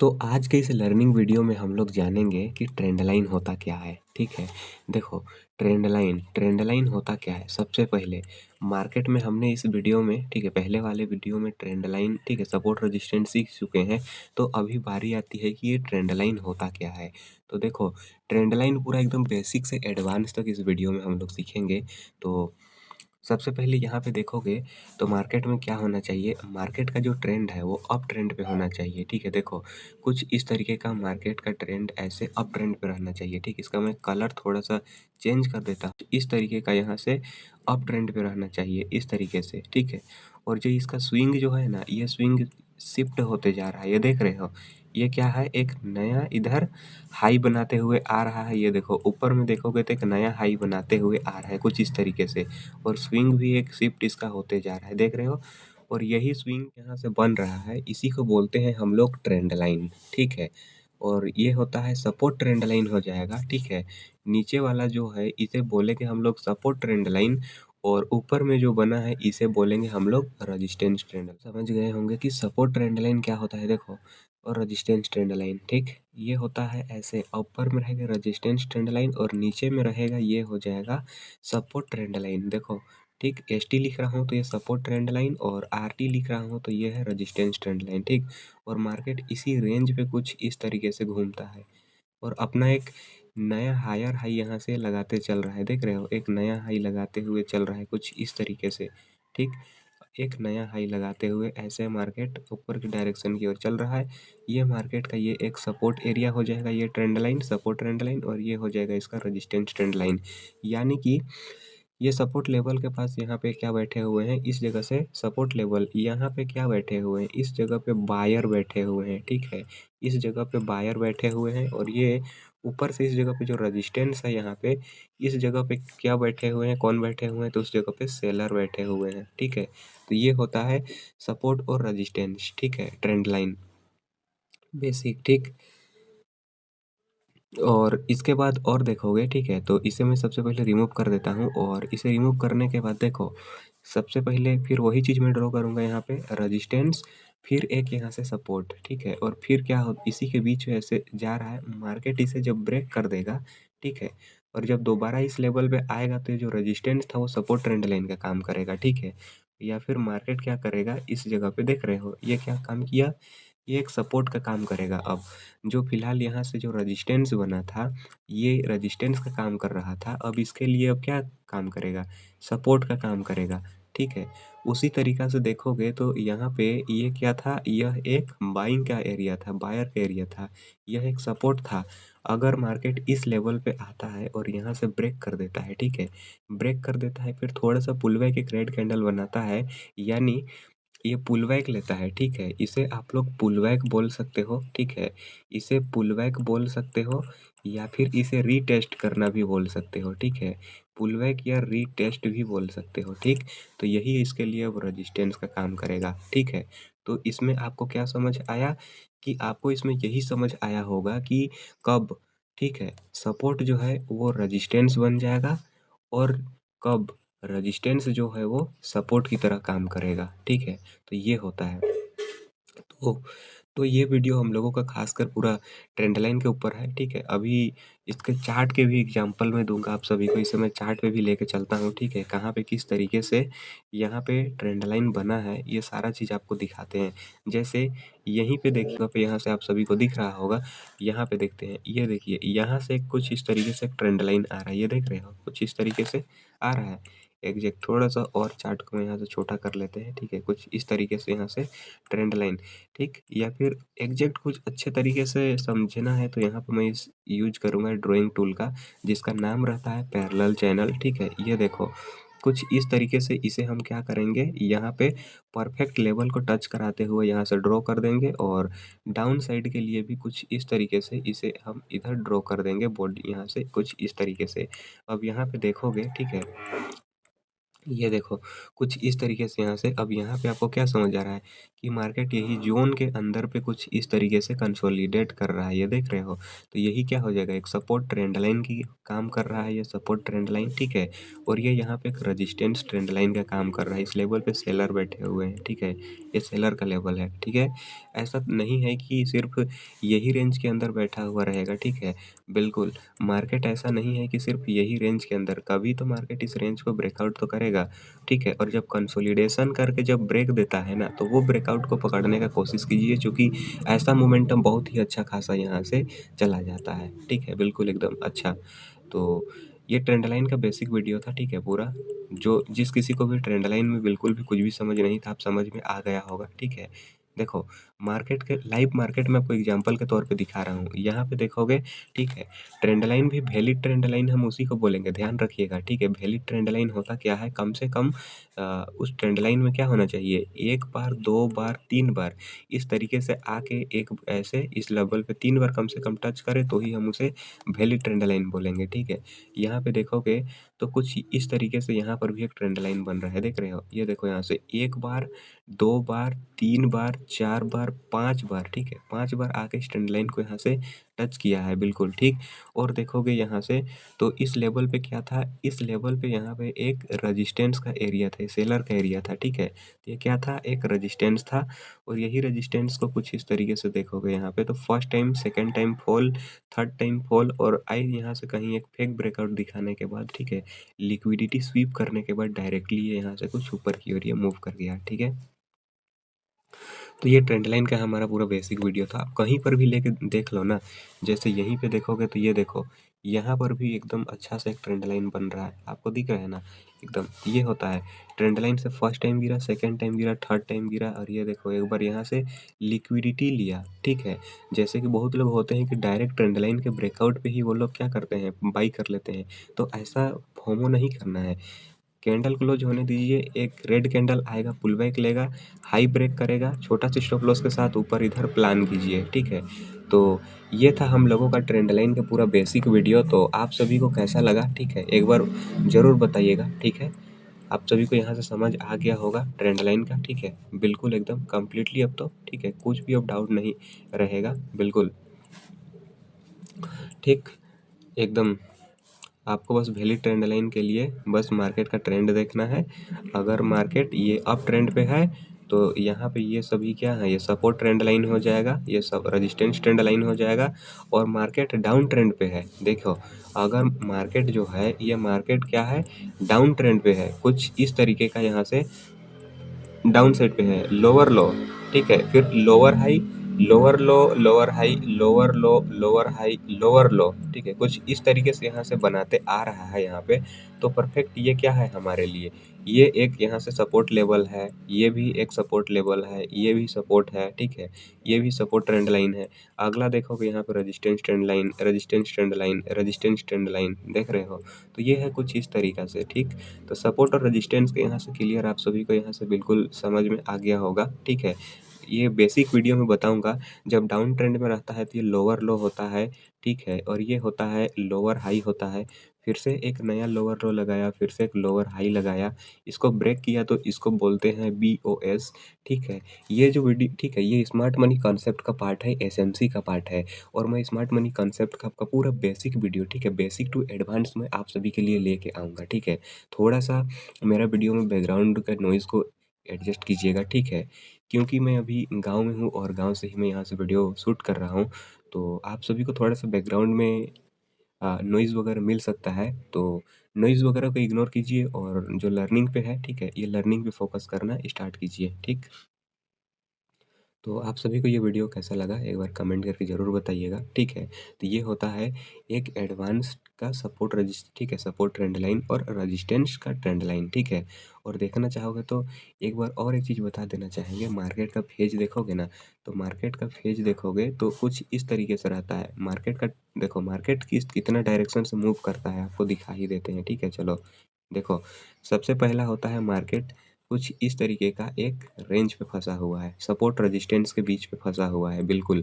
तो आज के इस लर्निंग वीडियो में हम लोग जानेंगे कि ट्रेंड लाइन होता क्या है। ठीक है, देखो ट्रेंड लाइन होता क्या है। सबसे पहले मार्केट में हमने इस वीडियो में, ठीक है, पहले वाले वीडियो में ट्रेंड लाइन, ठीक है, सपोर्ट रेजिस्टेंस सीख चुके हैं। तो अभी बारी आती है कि ये ट्रेंड लाइन होता क्या है। तो देखो, ट्रेंड लाइन पूरा एकदम बेसिक से एडवांस तक इस वीडियो में हम लोग सीखेंगे। तो सबसे पहले यहाँ पे देखोगे तो मार्केट में क्या होना चाहिए, मार्केट का जो ट्रेंड है वो अप ट्रेंड पे होना चाहिए। ठीक है, देखो कुछ इस तरीके का मार्केट का ट्रेंड ऐसे अप ट्रेंड पे रहना चाहिए। ठीक, इसका मैं कलर थोड़ा सा चेंज कर देता हूँ। इस तरीके का यहाँ से अप ट्रेंड पे रहना चाहिए, इस तरीके से। ठीक है, और जो इसका स्विंग जो है ना, ये स्विंग शिफ्ट होते जा रहा है, ये देख रहे हो। ये क्या है, एक नया इधर हाई बनाते हुए आ रहा है। ये देखो ऊपर में देखोगे तो एक नया हाई बनाते हुए आ रहा है कुछ इस तरीके से। और स्विंग भी एक शिफ्ट इसका होते जा रहा है, देख रहे हो। और यही स्विंग यहाँ से बन रहा है, इसी को बोलते हैं हम लोग ट्रेंड लाइन। ठीक है, और ये होता है सपोर्ट ट्रेंड लाइन हो जाएगा। ठीक है, नीचे वाला जो है इसे बोलेंगे हम लोग सपोर्ट ट्रेंड लाइन, और ऊपर में जो बना है इसे बोलेंगे हम लोग रेजिस्टेंस ट्रेंड। समझ गए होंगे कि सपोर्ट ट्रेंड लाइन क्या होता है, देखो। और रेजिस्टेंस ट्रेंड लाइन, ठीक, ये होता है ऐसे, ऊपर में रहेगा रेजिस्टेंस ट्रेंड लाइन और नीचे में रहेगा, ये हो जाएगा सपोर्ट ट्रेंड लाइन। देखो, ठीक, एस टी लिख रहा हूँ तो ये सपोर्ट ट्रेंड लाइन, और आर टी लिख रहा हूँ तो ये है रेजिस्टेंस ट्रेंड लाइन। ठीक, और मार्केट इसी रेंज पे कुछ इस तरीके से घूमता है और अपना एक नया हायर हाई यहाँ से लगाते चल रहा है, देख रहे हो। एक नया हाई लगाते हुए चल रहा है कुछ इस तरीके से। ठीक, एक नया हाई लगाते हुए ऐसे मार्केट ऊपर की डायरेक्शन की ओर चल रहा है। ये मार्केट का ये एक सपोर्ट एरिया हो जाएगा, ये trend line, support trend line, और ये हो जाएगा इसका रेजिस्टेंस ट्रेंड लाइन। यानी कि ये सपोर्ट लेवल के पास यहाँ पे क्या बैठे हुए हैं, इस जगह से सपोर्ट लेवल, यहाँ पे क्या बैठे हुए हैं, इस जगह पे बायर बैठे हुए हैं। ठीक है, इस जगह पे बायर बैठे हुए हैं, और ये ऊपर से इस जगह पे जो रेजिस्टेंस है यहाँ पे, इस जगह पे क्या बैठे हुए हैं, कौन बैठे हुए हैं, तो उस जगह पे सेलर बैठे हुए हैं। ठीक है, तो ये होता है सपोर्ट और रेजिस्टेंस। ठीक है, ट्रेंड लाइन बेसिक। ठीक, और इसके बाद और देखोगे, ठीक है, तो इसे मैं सबसे पहले रिमूव कर देता हूँ, और इसे रिमूव करने के बाद देखो, सबसे पहले फिर वही चीज़ मैं ड्रॉ करूँगा यहाँ पे, रेजिस्टेंस, फिर एक यहाँ से सपोर्ट। ठीक है, और फिर क्या हो, इसी के बीच में ऐसे जा रहा है मार्केट, इसे जब ब्रेक कर देगा, ठीक है, और जब दोबारा इस लेवल पे आएगा तो ये जो रेजिस्टेंस था वो सपोर्ट ट्रेंड लाइन का काम करेगा। ठीक है, या फिर मार्केट क्या करेगा, इस जगह पे देख रहे हो ये क्या काम किया, ये एक सपोर्ट का काम करेगा। अब जो फिलहाल यहाँ से जो रेजिस्टेंस बना था, ये रेजिस्टेंस का काम कर रहा था, अब इसके लिए अब क्या काम करेगा, सपोर्ट का काम करेगा। ठीक है, उसी तरीका से देखोगे तो यहाँ पे ये क्या था, यह एक बाइंग का एरिया था, बायर का एरिया था, यह एक सपोर्ट था। अगर मार्केट इस लेवल पे आता है और यहाँ से ब्रेक कर देता है, ठीक है, ब्रेक कर देता है, फिर थोड़ा सा पुल बैक एक रेड कैंडल बनाता है, यानी ये पुलबैक लेता है। ठीक है, इसे आप लोग पुलबैक बोल सकते हो। ठीक है, इसे पुलबैक बोल सकते हो, या फिर इसे रीटेस्ट करना भी बोल सकते हो। ठीक है, पुलबैक या रीटेस्ट भी बोल सकते हो। ठीक, तो यही इसके लिए अब रेजिस्टेंस का काम करेगा। ठीक है, तो इसमें आपको क्या समझ आया, कि आपको इसमें यही समझ आया होगा कि कब, ठीक है, सपोर्ट जो है वो रेजिस्टेंस बन जाएगा, और कब रेजिस्टेंस जो है वो सपोर्ट की तरह काम करेगा। ठीक है, तो ये होता है। तो तो ये वीडियो हम लोगों का खासकर पूरा ट्रेंड लाइन के ऊपर है। ठीक है, अभी इसके चार्ट के भी एग्जांपल मैं दूंगा आप सभी को, इसे मैं चार्ट पे भी लेके चलता हूँ। ठीक है, कहाँ पे किस तरीके से यहाँ पे ट्रेंड लाइन बना है, ये सारा चीज़ आपको दिखाते हैं। जैसे यहीं पे देखिएगा, पे यहाँ से आप सभी को दिख रहा होगा, यहाँ पे देखते हैं, ये देखिए यहाँ से कुछ इस तरीके से ट्रेंड लाइन आ रहा है, ये देख रहे हो, कुछ इस तरीके से आ रहा है। एग्जैक्ट थोड़ा सा और चार्ट को मैं यहाँ से छोटा कर लेते हैं। ठीक है, कुछ इस तरीके से यहाँ से ट्रेंड लाइन। ठीक, या फिर एग्जैक्ट कुछ अच्छे तरीके से समझना है तो यहाँ पे मैं इस यूज करूँगा ड्राइंग टूल का, जिसका नाम रहता है पैरेलल चैनल। ठीक है, ये देखो कुछ इस तरीके से इसे हम क्या करेंगे, यहाँ पे परफेक्ट लेवल को टच कराते हुए यहाँ से ड्रॉ कर देंगे, और डाउन साइड के लिए भी कुछ इस तरीके से इसे हम इधर ड्रॉ कर देंगे, बॉडी यहाँ से कुछ इस तरीके से। अब यहाँ पे देखोगे, ठीक है, ये देखो कुछ इस तरीके से यहाँ से अब यहाँ पे आपको क्या समझ आ रहा है कि मार्केट यही जोन के अंदर पे कुछ इस तरीके से कंसोलिडेट कर रहा है, ये देख रहे हो। तो यही क्या हो जाएगा, एक सपोर्ट ट्रेंड लाइन की काम कर रहा है ये सपोर्ट ट्रेंड लाइन, ठीक है। और ये यहाँ पे एक रेजिस्टेंस ट्रेंड लाइन का काम कर रहा है। इस लेवल पे सेलर बैठे हुए हैं, ठीक है। ये सेलर का लेवल है, ठीक है। ऐसा नहीं है कि सिर्फ यही रेंज के अंदर बैठा हुआ रहेगा, ठीक है। बिल्कुल मार्केट ऐसा नहीं है कि सिर्फ यही रेंज के अंदर, कभी तो मार्केट इस रेंज को ब्रेकआउट तो करेगा, ठीक है। और जब कंसोलिडेशन करके जब ब्रेक देता है ना, तो वो ब्रेकआउट को पकड़ने का कोशिश कीजिए, क्योंकि ऐसा मोमेंटम बहुत ही अच्छा खासा यहाँ से चला जाता है, ठीक है। बिल्कुल एकदम अच्छा। तो ये ट्रेंड लाइन का बेसिक वीडियो था, ठीक है पूरा। जो जिस किसी को भी ट्रेंड लाइन में बिल्कुल भी कुछ भी समझ नहीं था, आप समझ में आ गया होगा, ठीक है। देखो मार्केट के लाइव मार्केट में आपको एग्जांपल के तौर पे दिखा रहा हूँ, यहाँ पे देखोगे, ठीक है। ट्रेंड लाइन भी वैलिड ट्रेंड लाइन हम उसी को बोलेंगे, ध्यान रखिएगा, ठीक है। वैलिड ट्रेंड लाइन होता क्या है, कम से कम उस ट्रेंड लाइन में क्या होना चाहिए, एक बार, दो बार, तीन बार इस तरीके से आके एक ऐसे इस लेवल पे तीन बार कम से कम टच करे तो ही हम उसे वैलिड ट्रेंड लाइन बोलेंगे, ठीक है। यहाँ पे देखोगे तो कुछ इस तरीके से यहाँ पर भी एक ट्रेंड लाइन बन रहा है, देख रहे हो। ये देखो यहाँ से एक बार, दो बार, तीन बार, चार बार, पांच बार, ठीक है। पांच बार आके इस ट्रेंड लाइन को यहाँ से टच किया है, बिल्कुल ठीक। और देखोगे यहाँ से तो इस लेवल पे क्या था, इस लेवल पे यहाँ पे एक रेजिस्टेंस का एरिया था, सेलर का एरिया था, ठीक है। तो ये क्या था, एक रेजिस्टेंस था। और यही रेजिस्टेंस को कुछ इस तरीके से देखोगे यहाँ पे, तो first time, second time fall, third time fall, और आई यहाँ से कहीं एक फेक ब्रेकआउट दिखाने के बाद, ठीक है, लिक्विडिटी स्वीप करने के बाद डायरेक्टली ये यहाँ से कुछ ऊपर की ओर ये मूव कर गया, ठीक है। तो ये ट्रेंड लाइन का हमारा पूरा बेसिक वीडियो था। आप कहीं पर भी लेके देख लो ना, जैसे यहीं पे देखोगे तो ये देखो, यहाँ पर भी एकदम अच्छा सा एक ट्रेंड लाइन बन रहा है, आपको दिख रहा है ना एकदम। ये होता है ट्रेंड लाइन से फर्स्ट टाइम गिरा, सेकंड टाइम गिरा, थर्ड टाइम गिरा, और ये देखो एक बार यहाँ से लिक्विडिटी लिया, ठीक है। जैसे कि बहुत लोग होते हैं कि डायरेक्ट ट्रेंड लाइन के ब्रेकआउट पे ही वो लोग क्या करते हैं, बाई कर लेते हैं। तो ऐसा फोमो नहीं करना है। कैंडल क्लोज होने दीजिए, एक रेड कैंडल आएगा, पुल बैक लेगा, हाई ब्रेक करेगा, छोटा सा स्टॉप लॉस के साथ ऊपर इधर प्लान कीजिए, ठीक है। तो ये था हम लोगों का ट्रेंड लाइन का पूरा बेसिक वीडियो। तो आप सभी को कैसा लगा, ठीक है, एक बार ज़रूर बताइएगा, ठीक है। आप सभी को यहाँ से समझ आ गया होगा ट्रेंड लाइन का, ठीक है। बिल्कुल एकदम कम्प्लीटली अब तो, ठीक है, कुछ भी अब डाउट नहीं रहेगा, बिल्कुल ठीक, एकदम। आपको बस वैलिड ट्रेंड लाइन के लिए बस मार्केट का ट्रेंड देखना है। अगर मार्केट ये अप ट्रेंड पे है तो यहाँ पे ये सभी क्या है, ये सपोर्ट ट्रेंड लाइन हो जाएगा, ये सब रेजिस्टेंस ट्रेंड लाइन हो जाएगा। और मार्केट डाउन ट्रेंड पे है, देखो अगर मार्केट जो है, ये मार्केट क्या है, डाउन ट्रेंड पे है, कुछ इस तरीके का यहाँ से डाउन साइड पे है, लोअर लो, ठीक है। फिर लोअर हाई, लोअर लो, लोअर हाई, लोअर लो, लोअर हाई, लोअर लो, ठीक है। कुछ इस तरीके से यहाँ से बनाते आ रहा है यहाँ पे। तो परफेक्ट ये क्या है हमारे लिए, ये एक यहाँ से सपोर्ट लेवल है, ये भी एक सपोर्ट लेवल है, ये भी सपोर्ट है, ठीक है। ये भी सपोर्ट ट्रेंड लाइन है। अगला देखोगे यहाँ पे resistance trend line, resistance trend line, resistance trend line, देख रहे हो। तो ये है कुछ इस तरीका से, ठीक। तो सपोर्ट और रेजिस्टेंस के यहाँ से क्लियर आप सभी को यहाँ से बिल्कुल समझ में आ गया होगा, ठीक है। ये बेसिक वीडियो में बताऊंगा, जब डाउन ट्रेंड में रहता है तो ये लोअर लो होता है, ठीक है। और ये होता है लोअर हाई होता है, फिर से एक नया लोअर लो लगाया, फिर से एक लोअर हाई लगाया, इसको ब्रेक किया तो इसको बोलते हैं BOS, ठीक है। ये जो वीडियो, ठीक है, ये स्मार्ट मनी कॉन्सेप्ट का पार्ट है, SMC का पार्ट है। और मैं स्मार्ट मनी कॉन्सेप्ट का आपका पूरा बेसिक वीडियो, ठीक है, बेसिक टू एडवांस में आप सभी के लिए लेके आऊँगा, ठीक है। थोड़ा सा मेरा वीडियो में बैकग्राउंड का नॉइज़ को एडजस्ट कीजिएगा, ठीक है। क्योंकि मैं अभी गाँव में हूँ और गाँव से ही मैं यहाँ से वीडियो शूट कर रहा हूँ। तो आप सभी को थोड़ा सा बैकग्राउंड में नॉइज़ वगैरह मिल सकता है, तो नॉइज़ वगैरह को इग्नोर कीजिए और जो लर्निंग पे है, ठीक है, ये लर्निंग पे फोकस करना स्टार्ट कीजिए, ठीक। तो आप सभी को ये वीडियो कैसा लगा एक बार कमेंट करके ज़रूर बताइएगा, ठीक है। तो ये होता है एक एडवांस का सपोर्ट रजिस्ट, ठीक है, सपोर्ट ट्रेंड लाइन और रेजिस्टेंस का ट्रेंड लाइन, ठीक है। और देखना चाहोगे तो एक बार और एक चीज़ बता देना चाहेंगे, मार्केट का फेज देखोगे ना, तो मार्केट का फेज देखोगे तो कुछ इस तरीके से रहता है मार्केट का। देखो मार्केट कितना डायरेक्शन से मूव करता है आपको दिखा ही देते हैं, ठीक है। चलो देखो, सबसे पहला होता है मार्केट कुछ इस तरीके का एक रेंज पे फंसा हुआ है, सपोर्ट रेजिस्टेंस के बीच पे फंसा हुआ है, बिल्कुल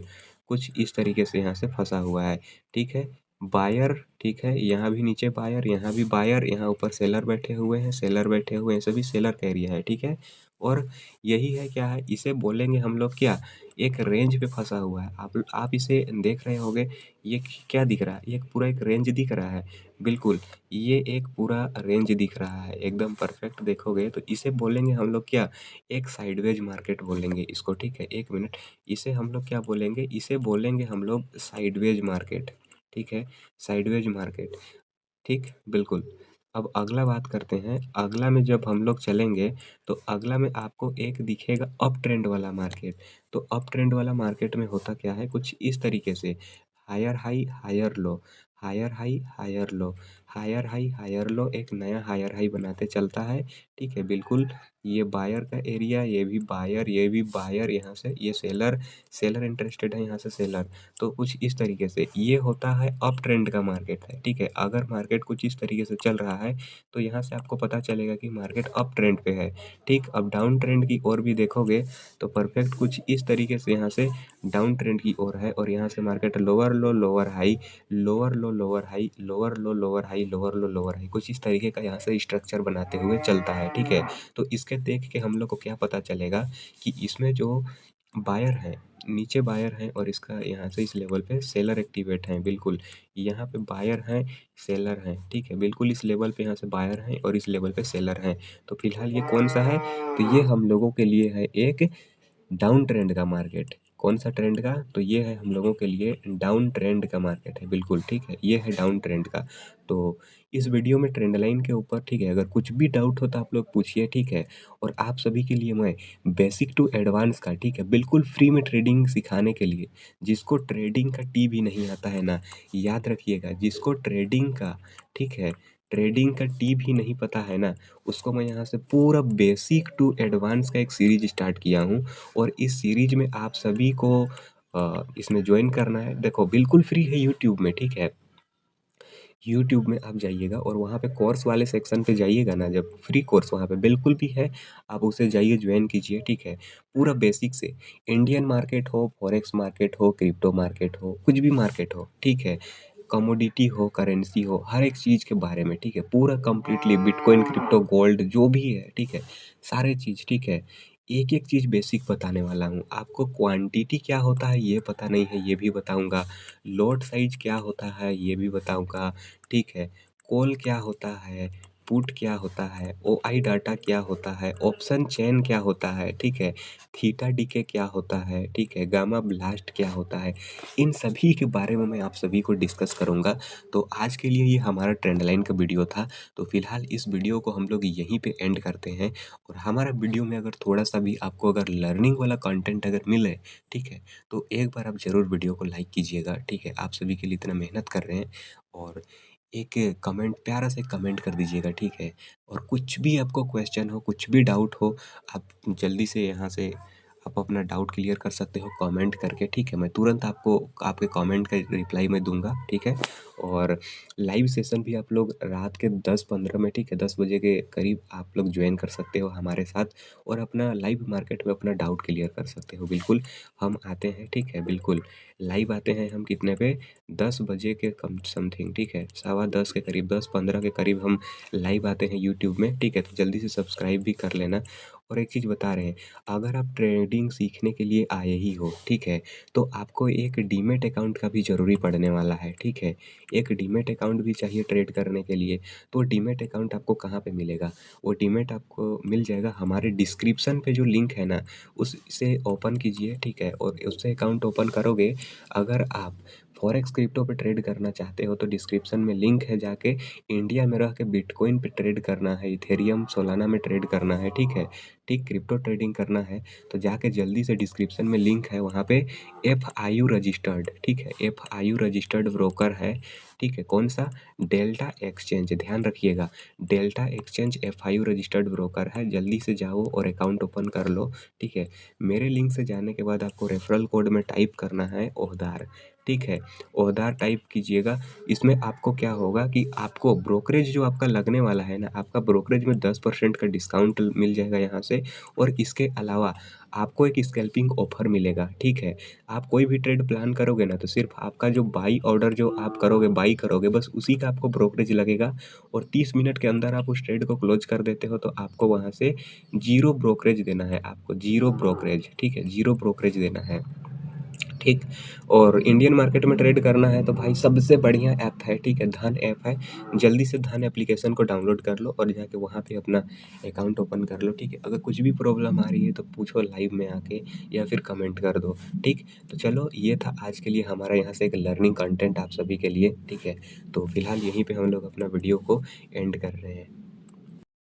कुछ इस तरीके से यहाँ से फंसा हुआ है, ठीक है। बायर, ठीक है, यहाँ भी नीचे बायर, यहाँ भी बायर, यहाँ ऊपर सेलर बैठे हुए हैं, सेलर बैठे हुए हैं, सभी सेलर का एरिया है, ठीक है। और यही है क्या है, इसे बोलेंगे हम लोग क्या, एक रेंज पे फंसा हुआ है। आप इसे देख रहे होगे, ये क्या दिख रहा है, ये पूरा एक रेंज दिख रहा है। बिल्कुल, ये एक पूरा रेंज दिख रहा है, एकदम परफेक्ट देखोगे तो इसे बोलेंगे हम लोग क्या, एक साइडवेज मार्केट बोलेंगे इसको, ठीक है। एक मिनट, इसे हम लोग क्या बोलेंगे, इसे बोलेंगे हम लोग साइडवेज मार्केट, ठीक है, साइडवेज मार्केट, ठीक, बिल्कुल। अब अगला बात करते हैं, अगला में जब हम लोग चलेंगे तो अगला में आपको एक दिखेगा अप ट्रेंड वाला मार्केट। तो अप ट्रेंड वाला मार्केट में होता क्या है, कुछ इस तरीके से, higher high higher low, higher high higher low, higher high higher low, एक नया हायर हाई बनाते चलता है, ठीक है, बिल्कुल। ये बायर का एरिया, ये भी बायर, ये भी बायर, यहाँ से ये सेलर, सेलर इंटरेस्टेड है, यहाँ से सेलर। तो कुछ इस तरीके से ये होता है अप ट्रेंड का मार्केट है, ठीक है। अगर मार्केट कुछ इस तरीके से चल रहा है तो यहाँ से आपको पता चलेगा कि मार्केट अप ट्रेंड पे है, ठीक। अब डाउन ट्रेंड की ओर भी देखोगे तो परफेक्ट कुछ इस तरीके से यहाँ से डाउन ट्रेंड की ओर है, और यहाँ से मार्केट लोअर लो लोअर हाई, लोअर लो लोअर हाई, लोअर लो लोअर हाई, लोअर लो लोअर हाई, कुछ इस तरीके का यहाँ से स्ट्रक्चर बनाते हुए चलता है, ठीक है। तो इसके देख के हम लोग को क्या पता चलेगा कि इसमें जो बायर है, नीचे बायर हैं, और इसका यहाँ से इस लेवल पे सेलर एक्टिवेट हैं, बिल्कुल। यहाँ पे बायर हैं, सेलर हैं, ठीक है, बिल्कुल इस लेवल पे यहाँ से बायर हैं और इस लेवल पे सेलर हैं। तो फिलहाल ये कौन सा है, तो ये हम लोगों के लिए है एक डाउन ट्रेंड का मार्केट। कौन सा ट्रेंड का, तो ये है हम लोगों के लिए डाउन ट्रेंड का मार्केट है, बिल्कुल, ठीक है, ये है डाउन ट्रेंड का। तो इस वीडियो में ट्रेंड लाइन के ऊपर, ठीक है, अगर कुछ भी डाउट हो तो आप लोग पूछिए, ठीक है। और आप सभी के लिए मैं बेसिक टू एडवांस का, ठीक है, बिल्कुल फ्री में ट्रेडिंग सिखाने के लिए, जिसको ट्रेडिंग का टी भी नहीं आता है ना, याद रखिएगा, जिसको ट्रेडिंग का, ठीक है, ट्रेडिंग का टी भी नहीं पता है ना, उसको मैं यहाँ से पूरा बेसिक टू एडवांस का एक सीरीज स्टार्ट किया हूँ। और इस सीरीज में आप सभी को इसमें ज्वाइन करना है। देखो बिल्कुल फ्री है यूट्यूब में, ठीक है। यूट्यूब में आप जाइएगा और वहाँ पे कोर्स वाले सेक्शन पे जाइएगा ना, जब फ्री कोर्स वहाँ पे बिल्कुल भी है, आप उसे जाइए ज्वाइन कीजिए, ठीक है। पूरा बेसिक से, इंडियन मार्केट हो, फॉरेक्स मार्केट हो, क्रिप्टो मार्केट हो, कुछ भी मार्केट हो, ठीक है, कमोडिटी हो, करेंसी हो, हर एक चीज़ के बारे में, ठीक है, पूरा कंप्लीटली बिटकॉइन, क्रिप्टो, गोल्ड जो भी है, ठीक है, सारे चीज़, ठीक है। एक एक चीज़ बेसिक बताने वाला हूँ आपको। क्वांटिटी क्या होता है ये पता नहीं है, ये भी बताऊँगा। लॉट साइज क्या होता है ये भी बताऊँगा, ठीक है। कॉल क्या होता है, पुट क्या होता है, ओआई डाटा क्या होता है, ऑप्शन चेन क्या होता है, ठीक है, थीटा डीके क्या होता है, ठीक है, गामा ब्लास्ट क्या होता है, इन सभी के बारे में मैं आप सभी को डिस्कस करूँगा। तो आज के लिए ये हमारा ट्रेंड लाइन का वीडियो था। तो फिलहाल इस वीडियो को हम लोग यहीं पे एंड करते हैं। और हमारा वीडियो में अगर थोड़ा सा भी आपको अगर लर्निंग वाला कंटेंट अगर मिले, ठीक है, तो एक बार आप ज़रूर वीडियो को लाइक कीजिएगा, ठीक है। आप सभी के लिए इतना मेहनत कर रहे हैं, और एक कमेंट, प्यारा सा कमेंट कर दीजिएगा, ठीक है। और कुछ भी आपको क्वेश्चन हो, कुछ भी डाउट हो, आप जल्दी से यहाँ से आप अपना डाउट क्लियर कर सकते हो कमेंट करके, ठीक है। मैं तुरंत आपको आपके कमेंट का रिप्लाई मैं दूंगा, ठीक है। और लाइव सेशन भी आप लोग रात के 10-15 में, ठीक है, 10 बजे के करीब आप लोग ज्वाइन कर सकते हो हमारे साथ, और अपना लाइव मार्केट में अपना डाउट क्लियर कर सकते हो, बिल्कुल। हम आते हैं, ठीक है, बिल्कुल लाइव आते हैं हम कितने पे, 10 बजे के कम समथिंग, ठीक है, 10:15 के करीब, 10:15 के करीब हम लाइव आते हैं यूट्यूब में, ठीक है। तो जल्दी से सब्सक्राइब भी कर लेना। और एक चीज़ बता रहे हैं, अगर आप ट्रेडिंग सीखने के लिए आए ही हो, ठीक है, तो आपको एक डीमैट अकाउंट का भी ज़रूरी पड़ने वाला है, ठीक है। एक डीमैट अकाउंट भी चाहिए ट्रेड करने के लिए। तो डीमैट अकाउंट आपको कहाँ पे मिलेगा, वो डीमैट आपको मिल जाएगा हमारे डिस्क्रिप्शन पे जो लिंक है ना, उससे ओपन कीजिए, ठीक है। और उससे अकाउंट ओपन करोगे, अगर आप फॉरेक्स क्रिप्टो पे ट्रेड करना चाहते हो तो डिस्क्रिप्शन में लिंक है, जाके इंडिया में रह के बिटकॉइन पे ट्रेड करना है, इथेरियम, सोलाना में ट्रेड करना है, ठीक है, ठीक, क्रिप्टो ट्रेडिंग करना है, तो जाके जल्दी से डिस्क्रिप्शन में लिंक है, वहाँ पे FIU रजिस्टर्ड, ठीक है, FIU रजिस्टर्ड ब्रोकर है, ठीक है, कौन सा, डेल्टा एक्सचेंज, ध्यान रखिएगा, delta exchange FIU registered broker है। जल्दी से जाओ और अकाउंट ओपन कर लो, ठीक है। मेरे लिंक से जाने के बाद आपको रेफरल कोड में टाइप करना है ओहदार, ठीक है? ओहदा टाइप कीजिएगा, इसमें आपको क्या होगा कि आपको ब्रोकरेज जो आपका लगने वाला है ना, आपका ब्रोकरेज में 10% का डिस्काउंट मिल जाएगा यहाँ से और इसके अलावा आपको एक स्कैल्पिंग ऑफ़र मिलेगा, ठीक है? आप कोई भी ट्रेड प्लान करोगे ना, तो सिर्फ़ आपका जो बाई ऑर्डर जो आप करोगे, बाई करोगे, बस उसी का आपको ब्रोकरेज लगेगा और 30 मिनट के अंदर आप उस ट्रेड को क्लोज़ कर देते हो, तो आपको वहाँ से ज़ीरो ब्रोकरेज देना है आपको, ज़ीरो ब्रोकरेज, ठीक है? ज़ीरो ब्रोकरेज देना है। ठीक। और इंडियन मार्केट में ट्रेड करना है तो भाई सबसे बढ़िया ऐप है, ठीक है? धन ऐप है। जल्दी से धन एप्लीकेशन को डाउनलोड कर लो और जाके वहाँ पे अपना अकाउंट ओपन कर लो, ठीक है? अगर कुछ भी प्रॉब्लम आ रही है तो पूछो लाइव में आके या फिर कमेंट कर दो, ठीक? तो चलो ये था आज के लिए हमारा यहाँ से एक लर्निंग कंटेंट आप सभी के लिए, ठीक है? तो फिलहाल यहीं पे हम लोग अपना वीडियो को एंड कर रहे हैं।